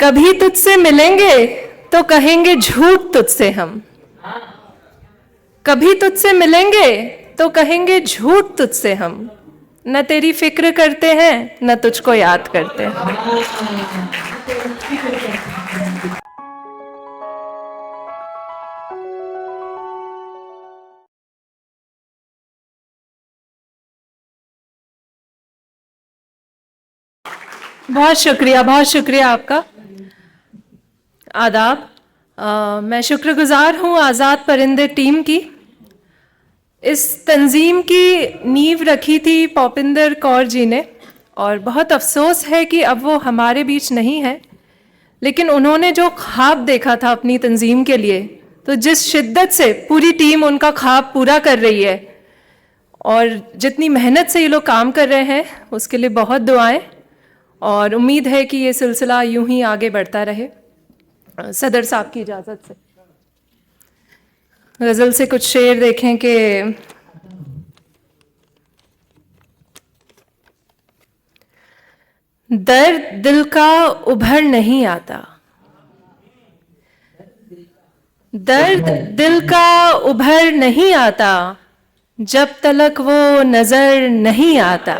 कभी तुझसे मिलेंगे तो कहेंगे झूठ तुझसे हम, कभी तुझसे मिलेंगे तो कहेंगे झूठ तुझसे हम, न तेरी फिक्र करते हैं न तुझको याद करते हैं। बहुत शुक्रिया आपका। आदाब। मैं शुक्रगुजार हूँ आज़ाद परिंदे टीम की। इस तंजीम की नींव रखी थी पौपिंदर कौर जी ने, और बहुत अफसोस है कि अब वो हमारे बीच नहीं है, लेकिन उन्होंने जो ख्वाब देखा था अपनी तंजीम के लिए, तो जिस शिद्दत से पूरी टीम उनका ख्वाब पूरा कर रही है और जितनी मेहनत से ये लोग काम कर रहे हैं, उसके लिए बहुत दुआएं, और उम्मीद है कि ये सिलसिला यूं ही आगे बढ़ता रहे। सदर साहब की इजाज़त से गज़ल से कुछ शेर देखें कि दर्द दिल का उभर नहीं आता, दर्द दिल का उभर नहीं आता, जब तलक वो नजर नहीं आता।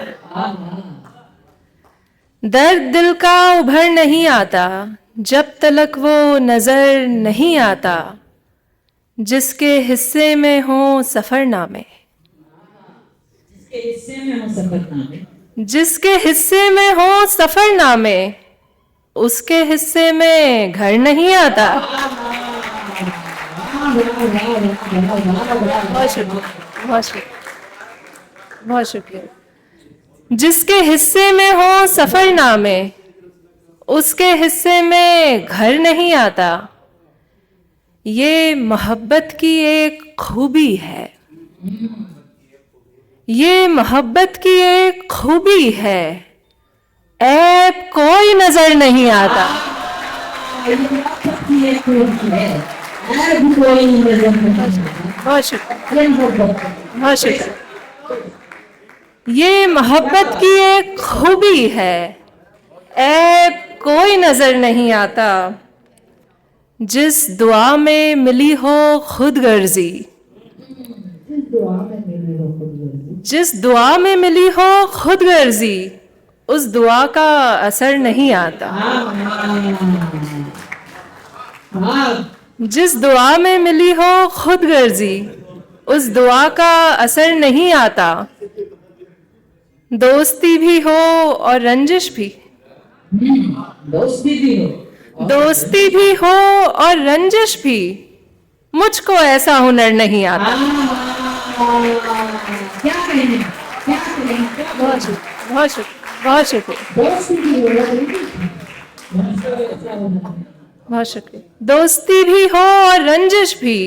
दर्द दिल का उभर नहीं आता, जब तलक वो नजर नहीं आता, जिसके हिस्से में हो सफरनामे, जिसके हिस्से में हो सफरनामे, उसके हिस्से में घर नहीं आता। बहुत शुक्रिया। जिसके हिस्से में हो सफरनामे, उसके हिस्से में घर नहीं आता, ये मोहब्बत की एक खूबी है, ये मोहब्बत की एक खूबी है, ऐब कोई नजर नहीं आता। बहुत शुक्रिया। ये मोहब्बत की एक खूबी है, ऐब कोई नजर नहीं आता, जिस दुआ में मिली हो खुद गर्जी, जिस दुआ में मिली हो खुद गर्जी, उस दुआ का असर नहीं आता। जिस दुआ में मिली हो खुद गर्जी, उस दुआ का असर नहीं आता। दोस्ती भी हो और रंजिश भी, दोस्ती भी हो और रंजिश भी, मुझको ऐसा हुनर नहीं आता। बहुत शुक्रिया। दोस्ती भी हो और रंजिश भी,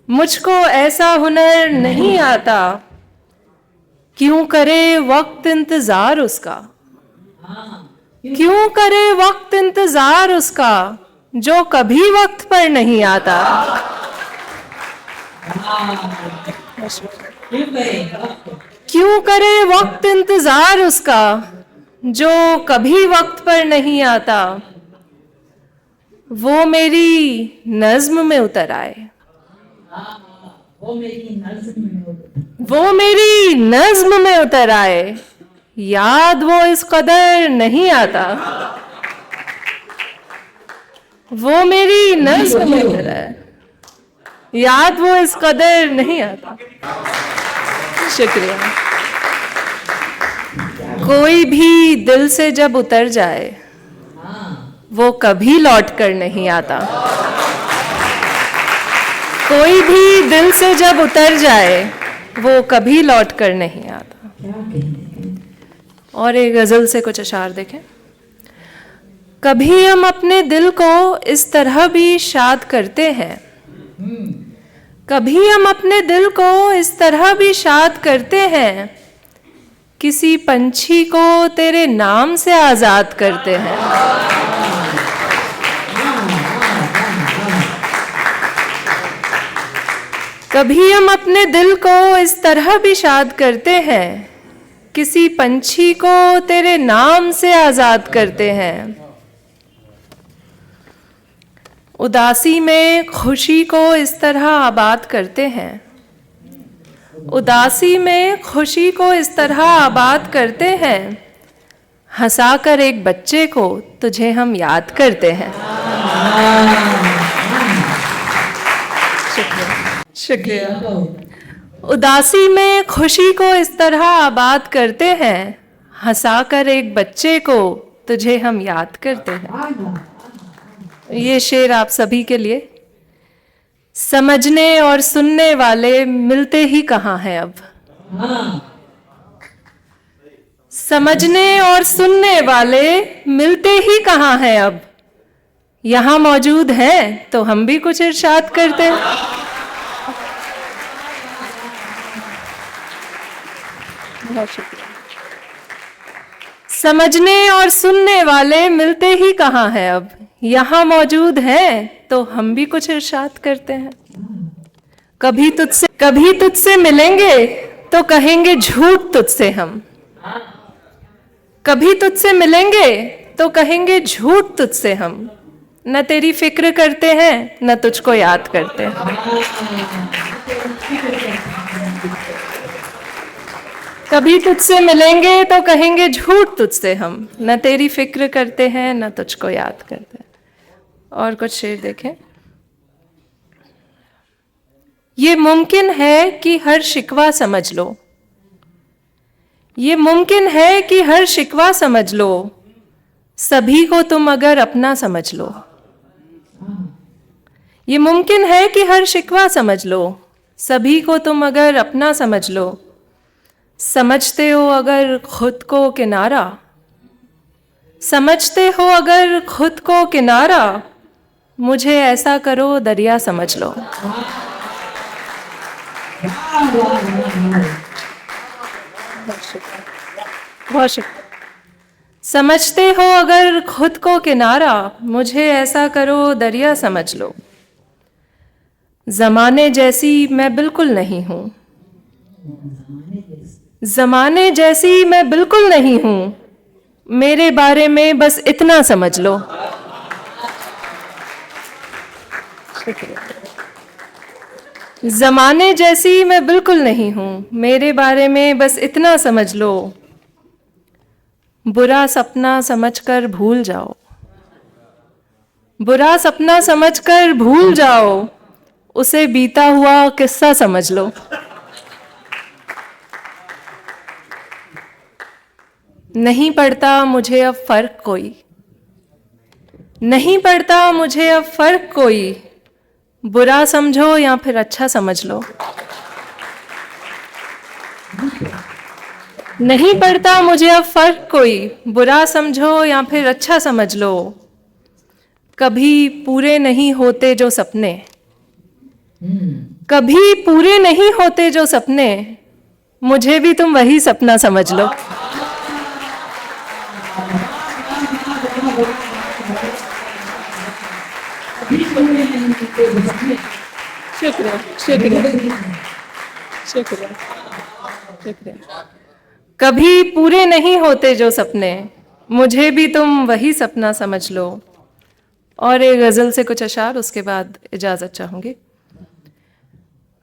मुझको ऐसा हुनर नहीं आता। क्यों करे वक्त इंतजार उसका, क्यों करे वक्त इंतजार उसका, जो कभी वक्त पर नहीं आता। क्यों करे वक्त इंतजार उसका, जो कभी वक्त पर नहीं आता। वो मेरी नज्म में उतर आए, वो मेरी नज्म में उतर आए, याद वो इस कदर नहीं आता। वो मेरी नज्म में उतर आए, याद वो इस कदर नहीं आता। शुक्रिया। कोई भी दिल से जब उतर जाए, वो कभी लौट कर नहीं आता। कोई भी दिल से जब उतर जाए, वो कभी लौट कर नहीं आता। और एक गजल से कुछ अशार देखें। कभी हम अपने दिल को इस तरह भी शाद करते हैं, कभी हम अपने दिल को इस तरह भी शाद करते हैं, किसी पंछी को तेरे नाम से आजाद करते हैं। कभी हम अपने दिल को इस तरह भी शाद करते हैं, किसी पंछी को तेरे नाम से आजाद करते हैं। उदासी में खुशी को इस तरह आबाद करते हैं, उदासी में खुशी को इस तरह आबाद करते हैं, हंसाकर एक बच्चे को तुझे हम याद करते हैं। शुक्रिया। उदासी में खुशी को इस तरह आबाद करते हैं, हंसाकर एक बच्चे को तुझे हम याद करते हैं। ये शेर आप सभी के लिए। समझने और सुनने वाले मिलते ही कहाँ हैं अब। समझने और सुनने वाले मिलते ही कहाँ हैं अब, यहाँ मौजूद हैं तो हम भी कुछ इरशाद करते हैं। बहुत शुक्रिया। समझने और सुनने वाले मिलते ही कहाँ हैं अब, यहाँ मौजूद हैं तो हम भी कुछ इरशाद करते हैं। कभी तुझसे मिलेंगे तो कहेंगे झूठ तुझसे हम, कभी तुझसे मिलेंगे तो कहेंगे झूठ तुझसे हम, न तेरी फिक्र करते हैं न तुझको याद करते हैं। कभी तुझसे मिलेंगे तो कहेंगे झूठ तुझसे हम, न तेरी फिक्र करते हैं न तुझको याद करते हैं। और कुछ शेर देखें। ये मुमकिन है कि हर शिकवा समझ लो, ये मुमकिन है कि हर शिकवा समझ लो, सभी को तुम अगर अपना समझ लो। ये मुमकिन है कि हर शिकवा समझ लो, सभी को तुम अगर अपना समझ लो। समझते हो अगर खुद को किनारा, समझते हो अगर खुद को किनारा, मुझे ऐसा करो दरिया समझ लो। बहुत शुक्रिया। समझते हो अगर खुद को किनारा, मुझे ऐसा करो दरिया समझ लो। जमाने जैसी मैं बिल्कुल नहीं हूं, जमाने जैसी मैं बिल्कुल नहीं हूं, मेरे बारे में बस इतना समझ लो। जमाने जैसी मैं बिल्कुल नहीं हूं, मेरे बारे में बस इतना समझ लो। बुरा सपना समझकर भूल जाओ, बुरा सपना समझकर भूल जाओ, उसे बीता हुआ किस्सा समझ लो। नहीं पड़ता मुझे अब फर्क कोई, नहीं पड़ता मुझे अब फर्क कोई, बुरा समझो या फिर अच्छा समझ लो। नहीं पड़ता मुझे अब फर्क कोई, बुरा समझो या फिर अच्छा समझ लो। कभी पूरे नहीं होते जो सपने, कभी पूरे नहीं होते जो सपने, मुझे भी तुम वही सपना समझ लो। शुक्रिया शुक्रिया शुक्रिया शुक्रिया। कभी पूरे नहीं होते जो सपने, मुझे भी तुम वही सपना समझ लो। और एक गज़ल से कुछ अशार, उसके बाद इजाज़त चाहूँगी।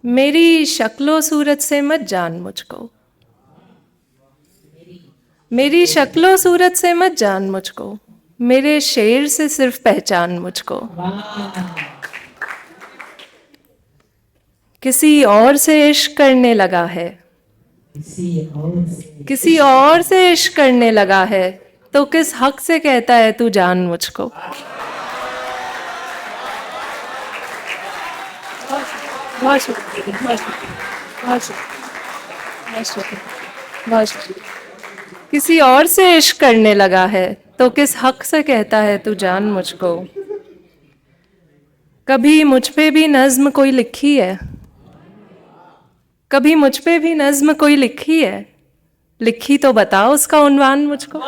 मेरी शक्लो सूरत से मत जान मुझको, मेरी शक्लो सूरत से मत जान मुझको, मेरे शेर से सिर्फ पहचान मुझको। किसी और से इश्क करने लगा है, किसी और से इश्क करने लगा है, तो किस हक से कहता है तू जान मुझको। बहुत शुक्रिया, बहुत शुक्रिया, बहुत शुक्रिया, बहुत शुक्रिया। किसी और से इश्क करने लगा है तो किस हक से कहता है तू जान मुझको। कभी मुझ पे भी नज्म कोई लिखी है, कभी मुझ पे भी नज्म कोई लिखी है, लिखी तो बताओ उसका उन्वान मुझको।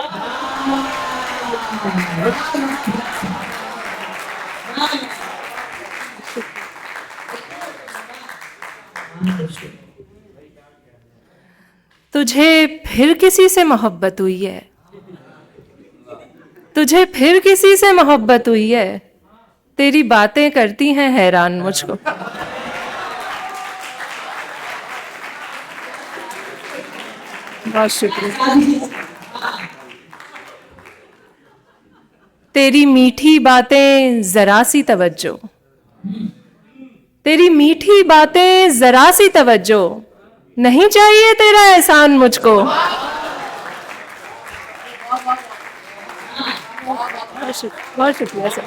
तुझे फिर किसी से मोहब्बत हुई है, तुझे फिर किसी से मोहब्बत हुई है, तेरी बातें करती हैं हैरान मुझको। बहुत शुक्रिया। तेरी मीठी बातें जरा सी तवज्जो, तेरी मीठी बातें जरा सी तवज्जो, नहीं चाहिए तेरा एहसान मुझको। बहुत शुक्रिया सर।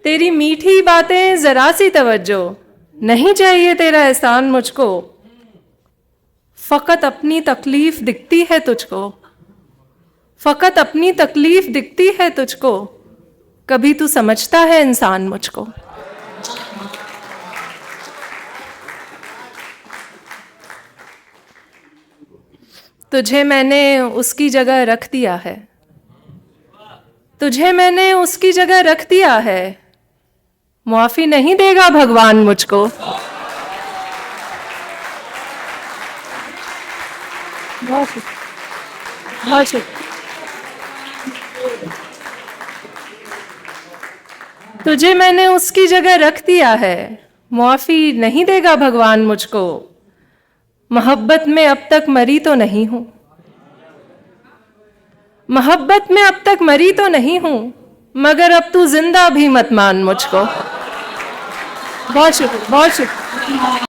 तेरी मीठी बातें जरा सी तवज्जो, नहीं चाहिए तेरा एहसान मुझको। फकत अपनी तकलीफ दिखती है तुझको, फकत अपनी तकलीफ दिखती है तुझको, कभी तू समझता है इंसान मुझको। तुझे मैंने उसकी जगह रख दिया है, तुझे मैंने उसकी जगह रख दिया है, मुआफी नहीं देगा भगवान मुझको। बहुत शुक्रिया। तुझे मैंने उसकी जगह रख दिया है, मुआफी नहीं देगा भगवान मुझको। मोहब्बत में अब तक मरी तो नहीं हूं, मोहब्बत में अब तक मरी तो नहीं हूं, मगर अब तू जिंदा भी मत मान मुझको। बहुत शुक्रिया, बहुत शुक्रिया।